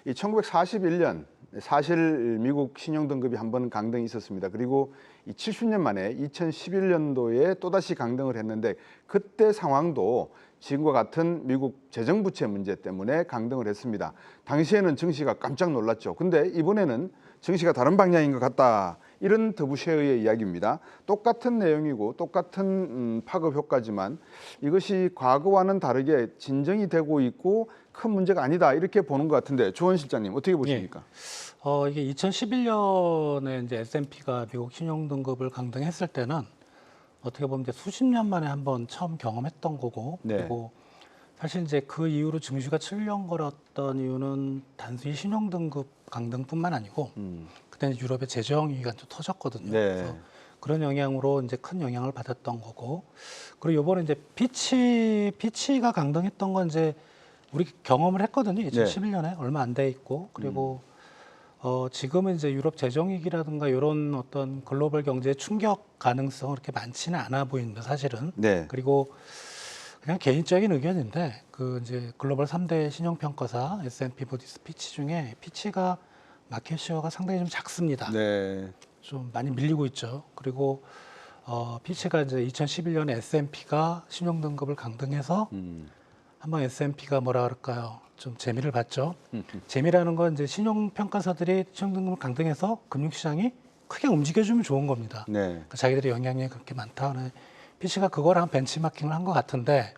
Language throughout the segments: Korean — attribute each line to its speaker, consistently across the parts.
Speaker 1: 이 1941년 사실 미국 신용등급이 한 번 강등이 있었습니다. 그리고 이 70년 만에 2011년도에 또다시 강등을 했는데 그때 상황도 지금과 같은 미국 재정부채 문제 때문에 강등을 했습니다. 당시에는 증시가 깜짝 놀랐죠. 근데 이번에는 증시가 다른 방향인 것 같다. 이런 더부쉐어의 이야기입니다. 똑같은 내용이고 똑같은 파급 효과지만 이것이 과거와는 다르게 진정이 되고 있고 큰 문제가 아니다 이렇게 보는 것 같은데 조원 실장님 어떻게 보십니까?
Speaker 2: 이게 2011년에 이제 S&P가 미국 신용등급을 강등했을 때는 어떻게 보면 이제 수십 년 만에 한번 처음 경험했던 거고,
Speaker 1: 네.
Speaker 2: 그리고 사실 이제 그 이후로 증시가 출렁거렸던 이유는 단순히 신용등급 강등뿐만 아니고, 그때는 유럽의 재정 위기가 좀 터졌거든요.
Speaker 1: 네.
Speaker 2: 그래서 그런 영향으로 이제 큰 영향을 받았던 거고, 그리고 이번에 이제 피치가 강등했던 건 이제 우리 경험을 했거든요. 2011년에 얼마 안 돼 있고, 그리고 지금은 이제 유럽 재정 위기라든가 이런 어떤 글로벌 경제의 충격 가능성은 그렇게 많지는 않아 보입니다, 사실은.
Speaker 1: 네.
Speaker 2: 그리고 그냥 개인적인 의견인데 그 이제 글로벌 3대 신용평가사 S&P, 무디스, 피치 중에 피치가 마켓 쉐어가 상당히 좀 작습니다.
Speaker 1: 네.
Speaker 2: 좀 많이 밀리고 있죠. 그리고 피치가 이제 2011년에 S&P가 신용 등급을 강등해서 한번 S&P가 뭐라 그럴까요? 좀 재미를 봤죠. 재미라는 건 이제 신용 평가사들이 신용 등급을 강등해서 금융시장이 크게 움직여주면 좋은 겁니다.
Speaker 1: 네.
Speaker 2: 그러니까 자기들의 영향력이 그렇게 많다. 피치가 그거랑 벤치마킹을 한 것 같은데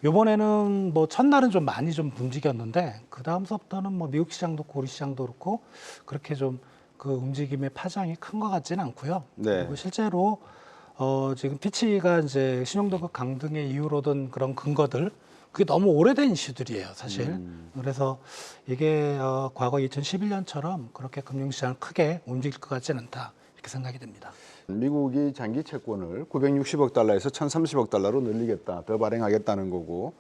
Speaker 2: 이번에는 뭐 첫날은 좀 많이 좀 움직였는데 그 다음서부터는 뭐 미국 시장도 그렇고 우리 시장도 그렇고 그렇게 좀 그 움직임의 파장이 큰 것 같지는 않고요.
Speaker 1: 네.
Speaker 2: 그리고 실제로 지금 피치가 이제 신용등급 강등의 이유로 든 그런 근거들 그게 너무 오래된 이슈들이에요, 사실. 그래서 이게 과거 2011년처럼 그렇게 금융시장을 크게 움직일 것 같지는 않다 이렇게 생각이 됩니다.
Speaker 1: 미국이 장기 채권을 960억 달러에서 1030억 달러로 늘리겠다, 더 발행하겠다는 거고.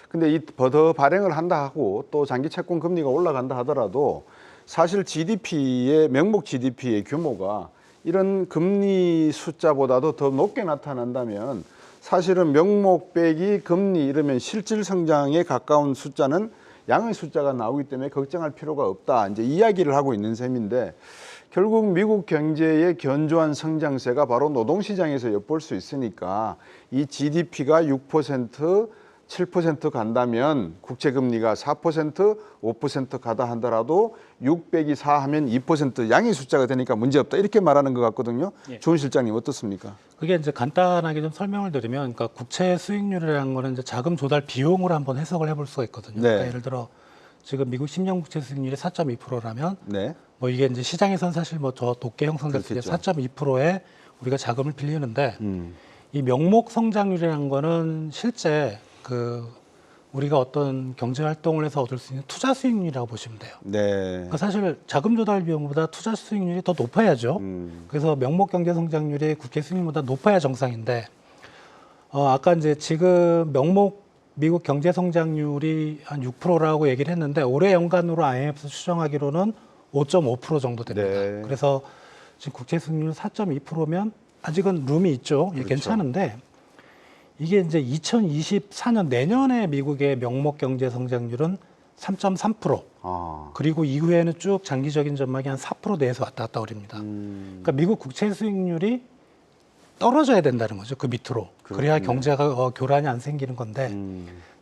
Speaker 1: 근데 이 더 발행을 한다 하고 또 장기 채권 금리가 올라간다 하더라도 사실 GDP의 명목 GDP의 규모가 이런 금리 숫자보다도 더 높게 나타난다면 사실은 명목 빼기 금리 이러면 실질 성장에 가까운 숫자는 양의 숫자가 나오기 때문에 걱정할 필요가 없다. 이제 이야기를 하고 있는 셈인데 결국 미국 경제의 견조한 성장세가 바로 노동시장에서 엿볼 수 있으니까 이 GDP가 6%, 7% 간다면 국채금리가 4%, 5% 가다 하더라도 6 빼기 4 하면 2% 양의 숫자가 되니까 문제없다. 이렇게 말하는 것 같거든요.
Speaker 2: 예.
Speaker 1: 조은 실장님 어떻습니까?
Speaker 2: 그게 이제 간단하게 좀 설명을 드리면, 그러니까 국채 수익률이라는 거는 이제 자금 조달 비용으로 한번 해석을 해볼 수가 있거든요.
Speaker 1: 네.
Speaker 2: 그러니까 예를 들어 지금 미국 10년 국채 수익률이 4.2%라면
Speaker 1: 네.
Speaker 2: 뭐 이게 이제 시장에선 사실 뭐 더 높게 형성됐을 때
Speaker 1: 그렇겠죠.
Speaker 2: 4.2%에 우리가 자금을 빌리는데 이 명목 성장률이라는 거는 실제 그 우리가 어떤 경제 활동을 해서 얻을 수 있는 투자 수익률이라고 보시면 돼요.
Speaker 1: 네.
Speaker 2: 그러니까 사실 자금 조달 비용보다 투자 수익률이 더 높아야죠. 그래서 명목 경제 성장률이 국채 수익률보다 높아야 정상인데 아까 이제 지금 명목 미국 경제 성장률이 한 6%라고 얘기를 했는데 올해 연간으로 IMF에서 추정하기로는 5.5% 정도 됩니다.
Speaker 1: 네.
Speaker 2: 그래서 지금 국채 수익률 4.2%면 아직은 룸이 있죠. 이게
Speaker 1: 그렇죠.
Speaker 2: 괜찮은데 이게 이제 2024년 내년에 미국의 명목 경제 성장률은 3.3%. 그리고 이후에는 쭉 장기적인 전망이 한 4% 내에서 왔다 갔다 그럽니다. 그러니까 미국 국채 수익률이 떨어져야 된다는 거죠. 그 밑으로. 그래야 경제가 교란이 안 생기는 건데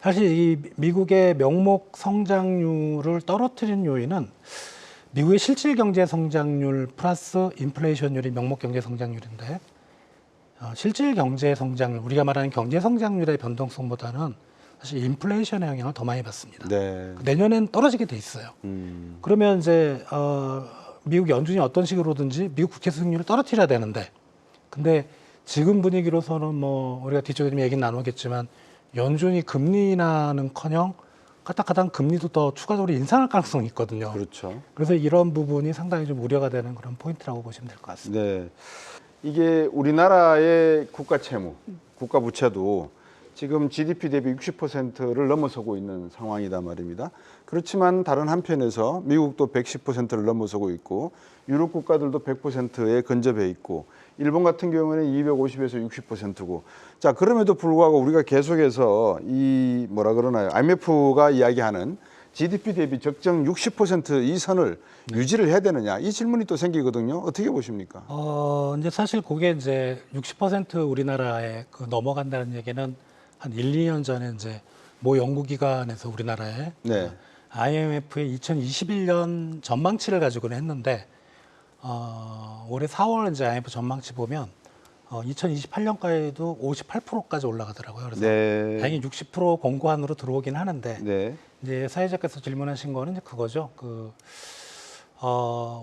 Speaker 2: 사실 이 미국의 명목 성장률을 떨어뜨리는 요인은 미국의 실질 경제 성장률 플러스 인플레이션율이 명목 경제 성장률인데 실질 경제 성장률, 우리가 말하는 경제 성장률의 변동성보다는 사실 인플레이션의 영향을 더 많이 받습니다.
Speaker 1: 네.
Speaker 2: 내년엔 떨어지게 돼 있어요. 그러면 이제 미국 연준이 어떤 식으로든지 미국 국채 수익률을 떨어뜨려야 되는데, 근데 지금 분위기로서는 뭐 우리가 뒤쪽에 좀 얘기 나누겠지만 연준이 금리 인하는커녕 까딱하단 금리도 더 추가적으로 인상할 가능성이 있거든요.
Speaker 1: 그렇죠.
Speaker 2: 그래서 이런 부분이 상당히 좀 우려가 되는 그런 포인트라고 보시면 될 것 같습니다.
Speaker 1: 네. 이게 우리나라의 국가 채무, 국가 부채도 지금 GDP 대비 60%를 넘어서고 있는 상황이다 말입니다. 그렇지만 다른 한편에서 미국도 110%를 넘어서고 있고 유럽 국가들도 100%에 근접해 있고 일본 같은 경우에는 250에서 60%고 자 그럼에도 불구하고 우리가 계속해서 이 뭐라 그러나요? IMF가 이야기하는 GDP 대비 적정 60% 이 선을 유지를 해야 되느냐 이 질문이 또 생기거든요. 어떻게 보십니까?
Speaker 2: 이제 사실 그게 이제 60% 우리나라에 그 넘어간다는 얘기는 한 1, 2년 전에 이제 모 연구기관에서 우리나라에
Speaker 1: 네.
Speaker 2: IMF의 2021년 전망치를 가지고는 했는데 올해 4월 이제 IMF 전망치 보면 2028년까지도 58%까지 올라가더라고요. 그래서
Speaker 1: 네.
Speaker 2: 다행히 60% 공고한으로 들어오긴 하는데
Speaker 1: 네.
Speaker 2: 이제 사회자께서 질문하신 거는 이제 그거죠.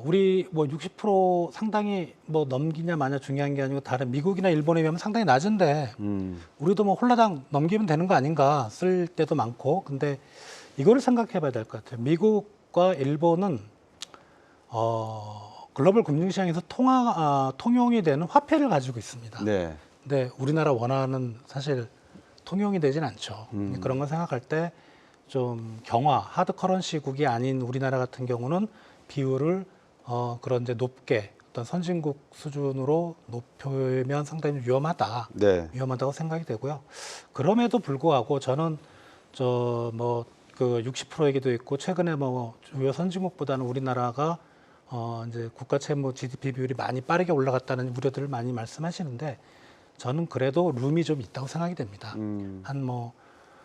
Speaker 2: 우리 뭐 60% 상당히 뭐 넘기냐 마냐 중요한 게 아니고 다른 미국이나 일본에 비하면 상당히 낮은데 우리도 뭐 홀라당 넘기면 되는 거 아닌가 쓸 때도 많고 근데 이거를 생각해 봐야 될 것 같아요. 미국과 일본은 글로벌 금융시장에서 통용이 되는 화폐를 가지고 있습니다.
Speaker 1: 네.
Speaker 2: 근데 우리나라 원화는 사실 통용이 되진 않죠. 그런 걸 생각할 때 좀 경화, 하드 커런시국이 아닌 우리나라 같은 경우는 비율을 그런 이제 높게 어떤 선진국 수준으로 높이면 상당히 위험하다.
Speaker 1: 네.
Speaker 2: 위험하다고 생각이 되고요. 그럼에도 불구하고 저는 그 60% 얘기도 있고 최근에 뭐 주요 선진국보다는 우리나라가 이제 국가 채무 GDP 비율이 많이 빠르게 올라갔다는 우려들을 많이 말씀하시는데 저는 그래도 룸이 좀 있다고 생각이 됩니다. 한 뭐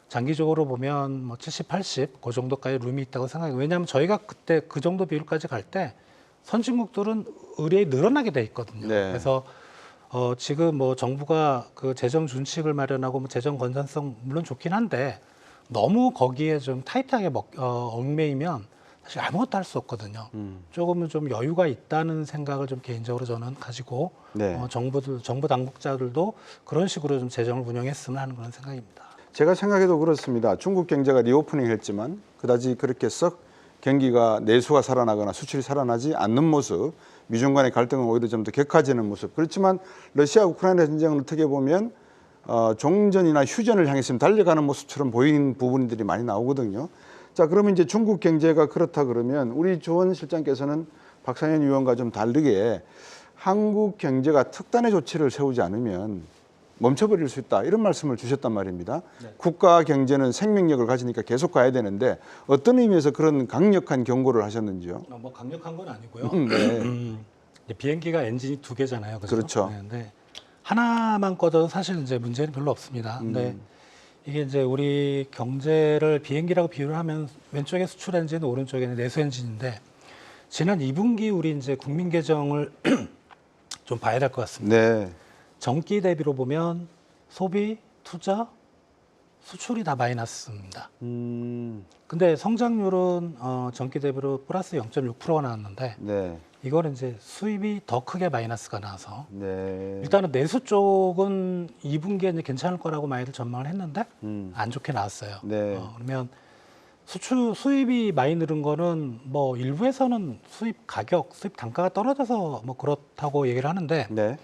Speaker 2: 장기적으로 보면 뭐 70, 80 그 정도까지 룸이 있다고 생각해요. 왜냐하면 저희가 그때 그 정도 비율까지 갈 때 선진국들은 의뢰이 늘어나게 돼 있거든요.
Speaker 1: 네.
Speaker 2: 그래서 지금 뭐 정부가 그 재정 준칙을 마련하고 뭐 재정 건전성 물론 좋긴 한데 너무 거기에 좀 타이트하게 얽매이면 사실 아무것도 할 수 없거든요. 조금은 좀 여유가 있다는 생각을 좀 개인적으로 저는 가지고
Speaker 1: 네.
Speaker 2: 정부 당국자들도 그런 식으로 좀 재정을 운영했으면 하는 그런 생각입니다.
Speaker 1: 제가 생각해도 그렇습니다. 중국 경제가 리오프닝 했지만 그다지 그렇게 썩 경기가 내수가 살아나거나 수출이 살아나지 않는 모습, 미중 간의 갈등은 오히려 좀 더 격화지는 모습. 그렇지만 러시아 우크라이나 전쟁을 어떻게 보면 종전이나 휴전을 향해서 달려가는 모습처럼 보이는 부분들이 많이 나오거든요. 자, 그러면 이제 중국 경제가 그렇다 그러면 우리 조원 실장께서는 박상현 의원과 좀 다르게 한국 경제가 특단의 조치를 세우지 않으면 멈춰버릴 수 있다 이런 말씀을 주셨단 말입니다. 네. 국가 경제는 생명력을 가지니까 계속 가야 되는데 어떤 의미에서 그런 강력한 경고를 하셨는지요?
Speaker 2: 뭐 강력한 건 아니고요.
Speaker 1: 네.
Speaker 2: 비행기가 엔진이 2개잖아요. 그죠?
Speaker 1: 그렇죠.
Speaker 2: 네, 근데 하나만 꺼져도 사실 이제 문제는 별로 없습니다. 근데 이게 이제 우리 경제를 비행기라고 비유를 하면 왼쪽에 수출 엔진, 오른쪽에는 내수 엔진인데 지난 2분기 우리 이제 국민 경제를 좀 봐야 될 것 같습니다.
Speaker 1: 네.
Speaker 2: 전기 대비로 보면 소비, 투자, 수출이 다 마이너스입니다. 근데 성장률은 전기 대비로 플러스 0.6%가 나왔는데
Speaker 1: 네.
Speaker 2: 이거는 이제 수입이 더 크게 마이너스가 나와서
Speaker 1: 네.
Speaker 2: 일단은 내수 쪽은 2분기에 이제 괜찮을 거라고 많이들 전망을 했는데 안 좋게 나왔어요.
Speaker 1: 네.
Speaker 2: 그러면 수입이 많이 늘은 거는 뭐 일부에서는 수입 가격, 수입 단가가 떨어져서 뭐 그렇다고 얘기를 하는데
Speaker 1: 네.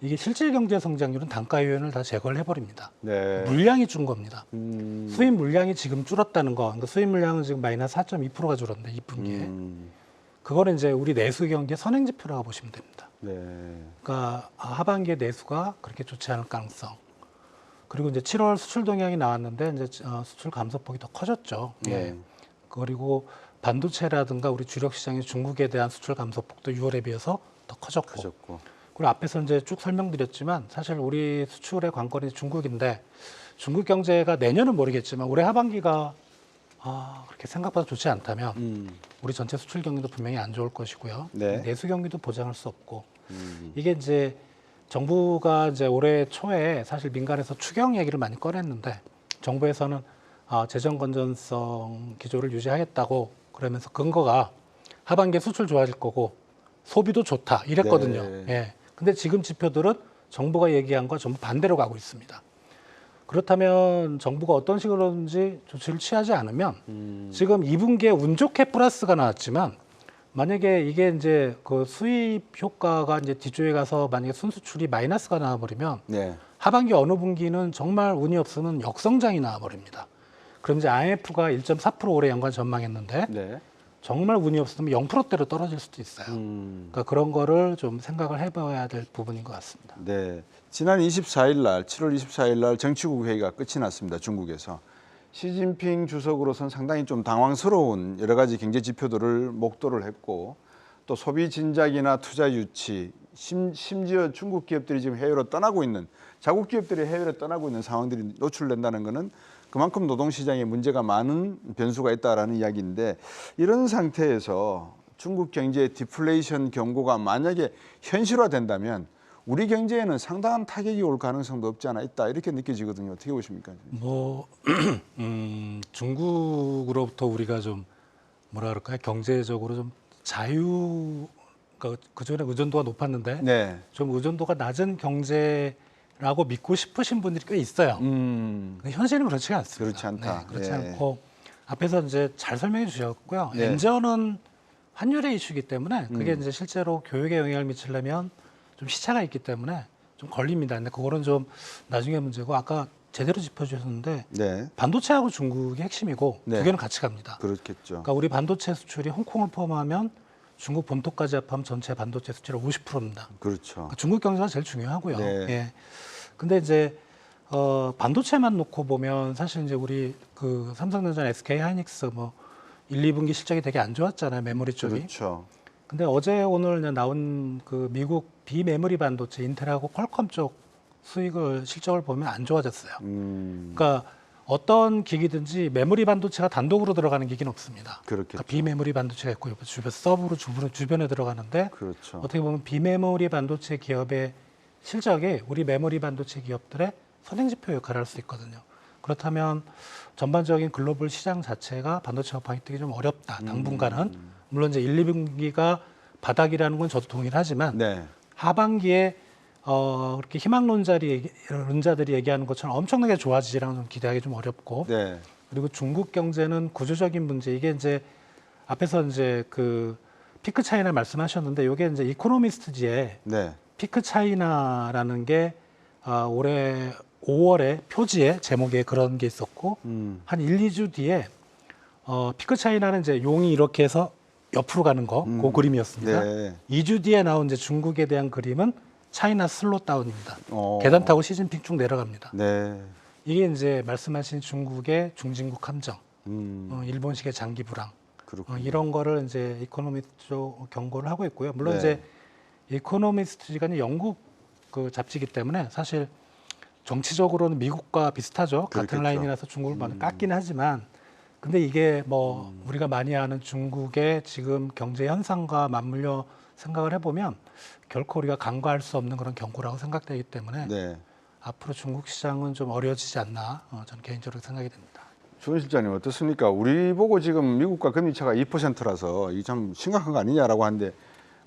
Speaker 2: 이게 실질 경제 성장률은 단가 요인을 다 제거를 해버립니다.
Speaker 1: 네.
Speaker 2: 물량이 준 겁니다. 수입 물량이 지금 줄었다는 거. 그러니까 수입 물량은 지금 마이너스 4.2%가 줄었는데 2분기에. 그거는 이제 우리 내수 경제 선행 지표라고 보시면 됩니다.
Speaker 1: 네.
Speaker 2: 그러니까 하반기에 내수가 그렇게 좋지 않을 가능성. 그리고 이제 7월 수출 동향이 나왔는데 이제 수출 감소폭이 더 커졌죠.
Speaker 1: 네.
Speaker 2: 예. 그리고 반도체라든가 우리 주력 시장의 중국에 대한 수출 감소폭도 6월에 비해서 더 커졌고. 그리고 앞에서 이제 쭉 설명드렸지만 사실 우리 수출의 관건이 중국인데 중국 경제가 내년은 모르겠지만 올해 하반기가 그렇게 생각보다 좋지 않다면 우리 전체 수출 경기도 분명히 안 좋을 것이고요.
Speaker 1: 네.
Speaker 2: 내수 경기도 보장할 수 없고 이게 이제 정부가 이제 올해 초에 사실 민간에서 추경 얘기를 많이 꺼냈는데 정부에서는 재정 건전성 기조를 유지하겠다고 그러면서 근거가 하반기에 수출 좋아질 거고 소비도 좋다 이랬거든요.
Speaker 1: 네.
Speaker 2: 예. 근데 지금 지표들은 정부가 얘기한 거 전부 반대로 가고 있습니다. 그렇다면 정부가 어떤 식으로든지 조치를 취하지 않으면 지금 2분기에 운 좋게 플러스가 나왔지만 만약에 이게 이제 그 수입 효과가 이제 뒤쪽에 가서 만약에 순수출이 마이너스가 나와버리면
Speaker 1: 네.
Speaker 2: 하반기 어느 분기는 정말 운이 없으면 역성장이 나와버립니다. 그럼 이제 IMF가 1.4% 올해 연간 전망했는데
Speaker 1: 네.
Speaker 2: 정말 운이 없으면 0%대로 떨어질 수도 있어요. 그러니까 그런 거를 좀 생각을 해봐야 될 부분인 것 같습니다.
Speaker 1: 네. 지난 24일 날, 7월 24일 날 정치국 회의가 끝이 났습니다. 중국에서. 시진핑 주석으로서는 상당히 좀 당황스러운 여러 가지 경제 지표들을 목도를 했고 또 소비 진작이나 투자 유치, 심지어 중국 기업들이 지금 해외로 떠나고 있는 자국 기업들이 해외로 떠나고 있는 상황들이 노출된다는 것은 그만큼 노동시장에 문제가 많은 변수가 있다라는 이야기인데 이런 상태에서 중국 경제의 디플레이션 경고가 만약에 현실화된다면 우리 경제에는 상당한 타격이 올 가능성도 없지 않아 있다 이렇게 느껴지거든요. 어떻게 보십니까?
Speaker 2: 뭐 중국으로부터 우리가 좀 뭐라 그럴까요? 경제적으로 좀 자유 그전에 의존도가 높았는데
Speaker 1: 네.
Speaker 2: 좀 의존도가 낮은 경제라고 믿고 싶으신 분들이 꽤 있어요. 근데 현실은 그렇지가 않습니다.
Speaker 1: 그렇지 않다.
Speaker 2: 네, 그렇지
Speaker 1: 예.
Speaker 2: 않고 앞에서 이제 잘 설명해 주셨고요.
Speaker 1: 네.
Speaker 2: 엔저는 환율의 이슈이기 때문에 그게 이제 실제로 교육에 영향을 미치려면 좀 시차가 있기 때문에 좀 걸립니다. 근데 그거는 좀 나중에 문제고 아까 제대로 짚어주셨는데
Speaker 1: 네.
Speaker 2: 반도체하고 중국이 핵심이고
Speaker 1: 네.
Speaker 2: 두 개는 같이 갑니다.
Speaker 1: 그렇겠죠.
Speaker 2: 그러니까 우리 반도체 수출이 홍콩을 포함하면 중국 본토까지 합하면 전체 반도체 수출의 50%입니다.
Speaker 1: 그렇죠.
Speaker 2: 그러니까 중국 경제가 제일 중요하고요.
Speaker 1: 네.
Speaker 2: 예. 근데 이제 반도체만 놓고 보면 사실 이제 우리 그 삼성전자, SK 하이닉스 뭐 1, 2분기 실적이 되게 안 좋았잖아요. 메모리 쪽이.
Speaker 1: 그렇죠.
Speaker 2: 근데 어제 오늘 나온 그 미국 비메모리 반도체 인텔하고 퀄컴 쪽 실적을 보면 안 좋아졌어요. 그러니까 어떤 기기든지 메모리 반도체가 단독으로 들어가는 기기는 없습니다.
Speaker 1: 그렇겠죠.
Speaker 2: 그러니까 비메모리 반도체가 있고 주변 서브로 주변에 들어가는데
Speaker 1: 그렇죠.
Speaker 2: 어떻게 보면 비메모리 반도체 기업의 실적이 우리 메모리 반도체 기업들의 선행지표 역할을 할 수 있거든요. 그렇다면 전반적인 글로벌 시장 자체가 반도체 업황이 좀 어렵다. 당분간은 물론 이제 1, 2분기가 바닥이라는 건 저도 동의를 하지만
Speaker 1: 네.
Speaker 2: 하반기에 그렇게 희망론자들이 얘기하는 것처럼 엄청나게 좋아지지랑은 좀 기대하기 좀 어렵고
Speaker 1: 네.
Speaker 2: 그리고 중국 경제는 구조적인 문제 이게 이제 앞에서 이제 그 피크 차이나 말씀하셨는데 이게 이제 이코노미스트지에
Speaker 1: 네.
Speaker 2: 피크 차이나라는 게 올해 5월에 표지에 제목에 그런 게 있었고 한 1, 2주 뒤에 피크 차이나는 이제 용이 이렇게 해서 옆으로 가는 거 그 그림이었습니다.
Speaker 1: 네.
Speaker 2: 2주 뒤에 나온 이제 중국에 대한 그림은 차이나 슬로 다운입니다.
Speaker 1: 어.
Speaker 2: 계단 타고 시진핑 쭉 내려갑니다.
Speaker 1: 네.
Speaker 2: 이게 이제 말씀하신 중국의 중진국 함정, 일본식의 장기 불황
Speaker 1: 그렇군요.
Speaker 2: 이런 거를 이제 이코노미스트 쪽 경고를 하고 있고요. 물론
Speaker 1: 네.
Speaker 2: 이제 이코노미스트지가 영국 그 잡지이기 때문에 사실 정치적으로는 미국과 비슷하죠.
Speaker 1: 그렇겠죠.
Speaker 2: 같은 라인이라서 중국을 많이 깎긴 하지만 근데 이게 뭐 우리가 많이 아는 중국의 지금 경제 현상과 맞물려 생각을 해보면 결코 우리가 간과할 수 없는 그런 경고라고 생각되기 때문에
Speaker 1: 네.
Speaker 2: 앞으로 중국 시장은 좀 어려워지지 않나 저는 개인적으로 생각이 됩니다.
Speaker 1: 주원 실장님 어떻습니까? 우리 보고 지금 미국과 금리 차가 2%라서 이 참 심각한 거 아니냐라고 하는데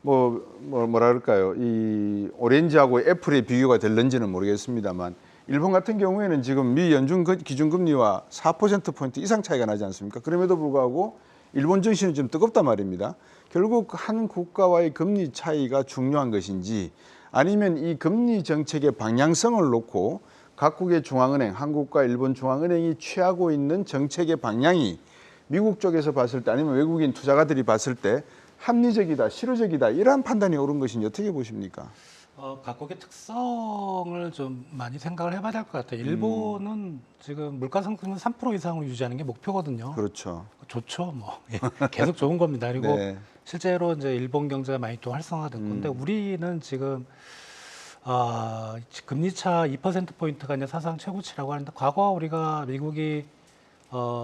Speaker 1: 뭐라 그럴까요? 이 오렌지하고 애플의 비교가 될는지는 모르겠습니다만 일본 같은 경우에는 지금 미 연준 기준금리와 4%포인트 이상 차이가 나지 않습니까? 그럼에도 불구하고 일본 증시는 좀 뜨겁단 말입니다. 결국 한 국가와의 금리 차이가 중요한 것인지 아니면 이 금리 정책의 방향성을 놓고 각국의 중앙은행, 한국과 일본 중앙은행이 취하고 있는 정책의 방향이 미국 쪽에서 봤을 때 아니면 외국인 투자가들이 봤을 때 합리적이다, 실효적이다 이러한 판단이 옳은 것인지 어떻게 보십니까?
Speaker 2: 각국의 특성을 좀 많이 생각을 해봐야 될 것 같아요. 일본은 지금 물가 상승률 3% 이상을 유지하는 게 목표거든요.
Speaker 1: 그렇죠.
Speaker 2: 좋죠, 뭐 예, 계속 좋은 겁니다. 그리고
Speaker 1: 네.
Speaker 2: 실제로 이제 일본 경제가 많이 또 활성화됐고, 근데 우리는 지금 금리 차 2% 포인트가 이제 사상 최고치라고 하는데 과거 우리가 미국이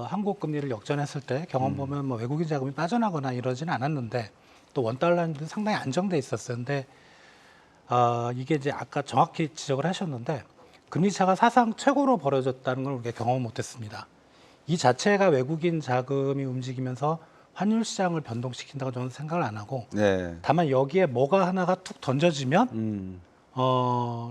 Speaker 2: 한국 금리를 역전했을 때 경험 보면 뭐 외국인 자금이 빠져나거나 이러지는 않았는데 또 원달러는 상당히 안정돼 있었어요. 근데 이게 이제 아까 정확히 지적을 하셨는데 금리 차가 사상 최고로 벌어졌다는 걸 우리가 경험 못했습니다. 이 자체가 외국인 자금이 움직이면서 환율 시장을 변동시킨다고 저는 생각을 안 하고
Speaker 1: 네.
Speaker 2: 다만 여기에 뭐가 하나가 툭 던져지면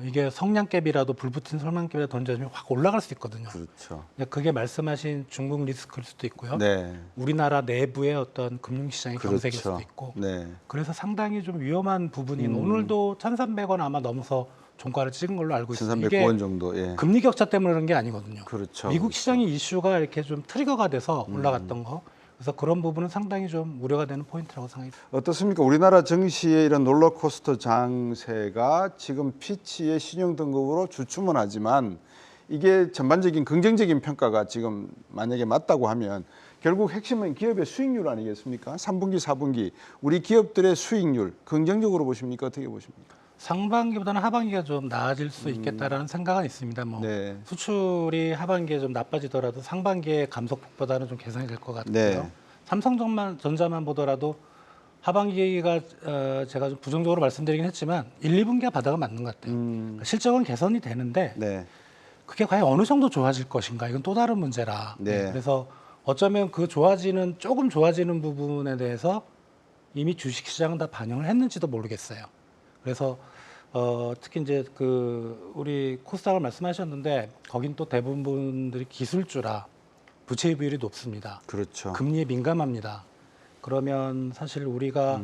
Speaker 2: 이게 성냥개비라도 불붙은 성냥개비라도 던져지면 확 올라갈 수 있거든요.
Speaker 1: 그렇죠.
Speaker 2: 그게 말씀하신 중국 리스크일 수도 있고요.
Speaker 1: 네.
Speaker 2: 우리나라 내부의 어떤 금융시장의 경색일 수도 있고.
Speaker 1: 네.
Speaker 2: 그래서 상당히 좀 위험한 부분인 오늘도 1,300원 아마 넘어서 종가를 찍은 걸로 알고 있습니다.
Speaker 1: 1,309원 정도. 예.
Speaker 2: 금리 격차 때문에 그런 게 아니거든요.
Speaker 1: 그렇죠.
Speaker 2: 미국
Speaker 1: 그렇죠.
Speaker 2: 시장의 이슈가 이렇게 좀 트리거가 돼서 올라갔던 거. 그래서 그런 부분은 상당히 좀 우려가 되는 포인트라고 생각이 듭니다.
Speaker 1: 어떻습니까? 우리나라 증시의 이런 롤러코스터 장세가 지금 피치의 신용 등급으로 주춤은 하지만 이게 전반적인 긍정적인 평가가 지금 만약에 맞다고 하면 결국 핵심은 기업의 수익률 아니겠습니까? 3분기, 4분기 우리 기업들의 수익률 긍정적으로 보십니까? 어떻게 보십니까?
Speaker 2: 상반기보다는 하반기가 좀 나아질 수 있겠다라는 생각은 있습니다. 뭐
Speaker 1: 네.
Speaker 2: 수출이 하반기에 좀 나빠지더라도 상반기에 감소폭보다는 좀 개선이 될 것 같고요.
Speaker 1: 네.
Speaker 2: 삼성전자만 보더라도 하반기가 제가 좀 부정적으로 말씀드리긴 했지만 1, 2분기가 바닥은 맞는 것 같아요. 그러니까 실적은 개선이 되는데
Speaker 1: 네.
Speaker 2: 그게 과연 어느 정도 좋아질 것인가 이건 또 다른 문제라.
Speaker 1: 네.
Speaker 2: 그래서 어쩌면 그 조금 좋아지는 부분에 대해서 이미 주식시장은 다 반영을 했는지도 모르겠어요. 그래서 특히 이제 그 우리 코스닥을 말씀하셨는데 거긴 또 대부분 분들이 기술주라 부채 비율이 높습니다.
Speaker 1: 그렇죠.
Speaker 2: 금리에 민감합니다. 그러면 사실 우리가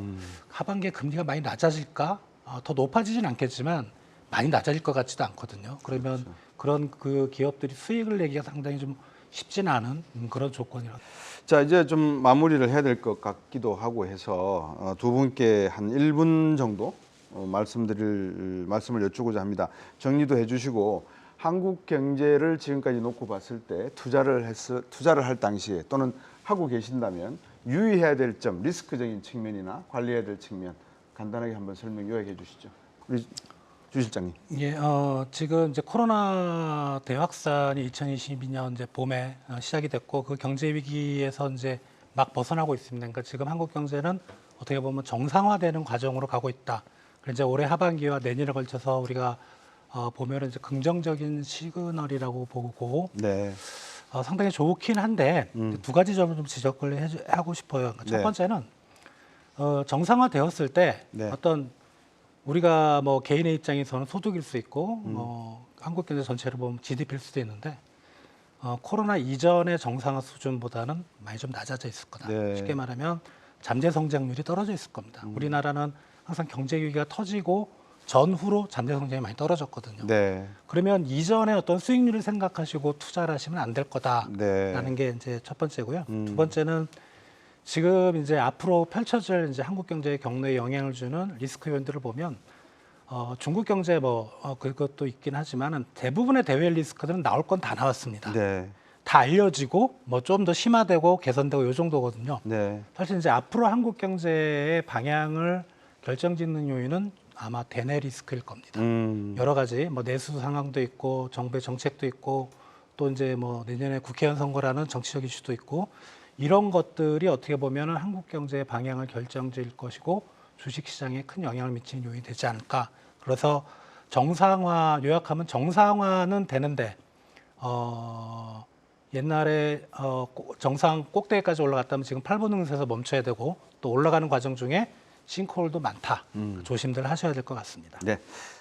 Speaker 2: 하반기에 금리가 많이 낮아질까? 더 높아지진 않겠지만 많이 낮아질 것 같지도 않거든요. 그러면 그런 그 기업들이 수익을 내기가 상당히 좀 쉽지는 않은 그런 조건이라.
Speaker 1: 자, 이제 좀 마무리를 해야 될 것 같기도 하고 해서 두 분께 한 1분 정도 말씀을 여쭈고자 합니다. 정리도 해주시고 한국 경제를 지금까지 놓고 봤을 때 투자를 할 당시에 또는 하고 계신다면 유의해야 될 점, 리스크적인 측면이나 관리해야 될 측면 간단하게 한번 설명 요약해 주시죠. 우리 주 실장님.
Speaker 2: 예, 지금 이제 코로나 대확산이 2022년 이제 봄에 시작이 됐고 그 경제 위기에서 이제 막 벗어나고 있습니다. 그러니까 지금 한국 경제는 어떻게 보면 정상화되는 과정으로 가고 있다. 그래서 이제 올해 하반기와 내년에 걸쳐서 우리가 보면은 이제 긍정적인 시그널이라고 보고
Speaker 1: 네.
Speaker 2: 상당히 좋긴 한데 두 가지 점을 좀 지적을 하고 싶어요. 그러니까 첫
Speaker 1: 네.
Speaker 2: 번째는 정상화되었을 때
Speaker 1: 네.
Speaker 2: 어떤 우리가 뭐 개인의 입장에서는 소득일 수 있고 한국 경제 전체를 보면 GDP일 수도 있는데 코로나 이전의 정상화 수준보다는 많이 좀 낮아져 있을 거다.
Speaker 1: 네.
Speaker 2: 쉽게 말하면 잠재 성장률이 떨어져 있을 겁니다. 우리나라는 항상 경제 위기가 터지고 전후로 잠재 성장이 많이 떨어졌거든요.
Speaker 1: 네.
Speaker 2: 그러면 이전에 어떤 수익률을 생각하시고 투자를 하시면 안 될 거다라는
Speaker 1: 네.
Speaker 2: 게 이제 첫 번째고요. 두 번째는 지금 이제 앞으로 펼쳐질 이제 한국 경제의 경로에 영향을 주는 리스크 요인들을 보면 중국 경제 그것도 있긴 하지만은 대부분의 대외 리스크들은 나올 건 다 나왔습니다.
Speaker 1: 네.
Speaker 2: 다 알려지고 뭐 좀 더 심화되고 개선되고 요 정도거든요.
Speaker 1: 네.
Speaker 2: 사실 이제 앞으로 한국 경제의 방향을 결정짓는 요인은 아마 대내 리스크일 겁니다. 여러 가지 뭐 내수 상황도 있고 정부의 정책도 있고 또 이제 뭐 내년에 국회의원 선거라는 정치적 이슈도 있고 이런 것들이 어떻게 보면은 한국 경제의 방향을 결정질 것이고 주식 시장에 큰 영향을 미치는 요인이 되지 않을까. 그래서 정상화 요약하면 정상화는 되는데 옛날에 정상 꼭대기까지 올라갔다면 지금 8분 응세에서 멈춰야 되고 또 올라가는 과정 중에 싱크홀도 많다. 조심들 하셔야 될 것 같습니다.
Speaker 1: 네.